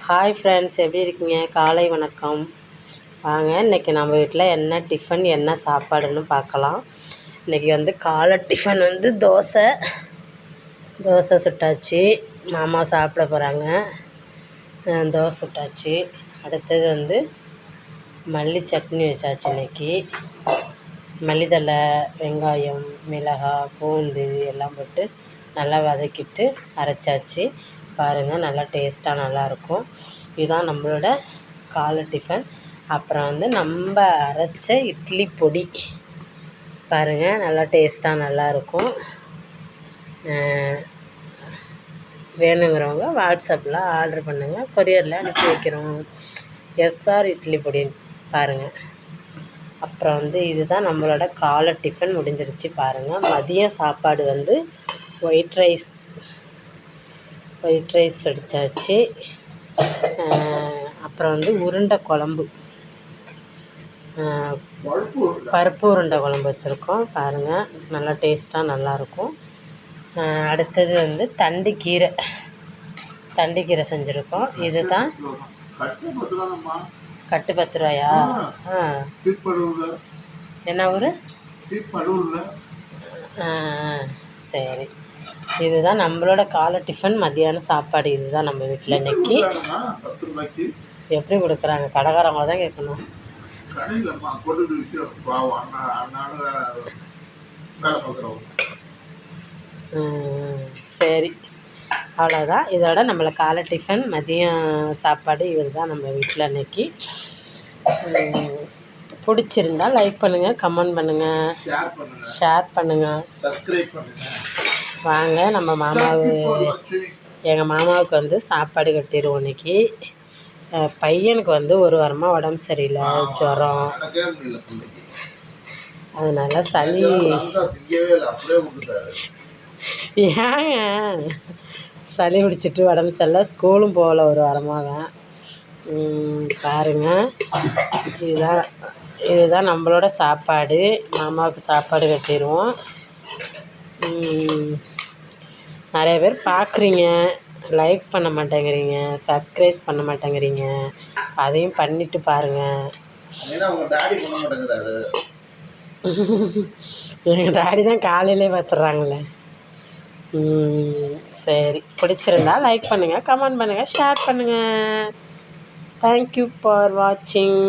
Hi friends, எப்படி இருக்கீங்க? காலை வணக்கம். வாங்க இன்றைக்கி நம்ம வீட்டில் என்ன டிஃபன் என்ன சாப்பாடுன்னு பார்க்கலாம். இன்றைக்கி காலை டிஃபன் தோசை சுட்டாச்சு. மாமா சாப்பிட போகிறாங்க. தோசை சுட்டாச்சு. அடுத்தது மல்லி சட்னி வச்சாச்சு. இன்றைக்கி மல்லித்தழை, வெங்காயம், மிளகாய், பூண்டு எல்லாம் போட்டு நல்லா வதக்கிட்டு அரைச்சாச்சு. பாருங்கள், நல்லா டேஸ்ட்டாக நல்லாயிருக்கும். இதுதான் நம்மளோட காலை டிஃபன். அப்புறம் நம்ம அரைச்ச இட்லி பொடி பாருங்கள், நல்லா டேஸ்ட்டாக நல்லாயிருக்கும். வேணுங்கிறவங்க வாட்ஸ்அப்பில் ஆர்டர் பண்ணுங்கள், கொரியரில் அனுப்பி வைக்கிறோம். எஸ்ஆர் இட்லி பொடி பாருங்கள். அப்புறம் இதுதான் நம்மளோட காலை டிஃபன் முடிஞ்சிருச்சு. பாருங்கள், மதிய சாப்பாடு ஒயிட் ரைஸ் வடித்தாச்சு. அப்புறம் உருண்டை குழம்பு, பருப்பு உருண்டை குழம்பு வச்சுருக்கோம். பாருங்கள், நல்லா டேஸ்ட்டாக நல்லாயிருக்கும். அடுத்தது தண்டுக்கீரை செஞ்சுருக்கோம். இதுதான் கட்டு 10 ரூபாயா? என்ன ஊர்? சரி, இதுதான் நம்மளோட காலை டிஃபன், மதியானம் சாப்பாடு. இதுதான் நம்ம வீட்டில் இன்றைக்கி. எப்படி கொடுக்குறாங்க? கடைக்காரவங்கள தான் கேட்கணும். சரி, அவ்வளோதான். இதோட நம்மளை காலை டிஃபன் மதியம் சாப்பாடு இவர் தான் நம்ம வீட்டில் இன்றைக்கி. பிடிச்சிருந்தால் லைக் பண்ணுங்கள், கமெண்ட் பண்ணுங்கள், ஷேர் பண்ணுங்கள், சப்ஸ்கிரைப் பண்ணுங்கள். வாங்க, எங்கள் மாமாவுக்கு சாப்பாடு கட்டிடுவோம் இன்றைக்கி. பையனுக்கு ஒரு வாரமாக உடம்பு சரியில்லை, ஜுரம். அதனால் சளி. ஏங்க சளி பிடிச்சிட்டு உடம்பு சரியில்லை, ஸ்கூலும் போகல ஒரு வாரமாக. பாருங்கள், இதுதான் நம்மளோட சாப்பாடு. மாமாவுக்கு சாப்பாடு கட்டிடுவோம். நிறைய பேர் பார்க்குறீங்க, லைக் பண்ண மாட்டேங்கிறீங்க, சப்ஸ்கிரைப் பண்ண மாட்டேங்கிறீங்க. அதையும் பண்ணிவிட்டு பாருங்கள். எங்கள் டாடி தான் காலையிலே பார்த்துட்றாங்களே. சரி, பிடிச்சிருந்தா லைக் பண்ணுங்கள், கமெண்ட் பண்ணுங்கள், ஷேர் பண்ணுங்கள். தேங்க்யூ ஃபார் வாட்சிங்.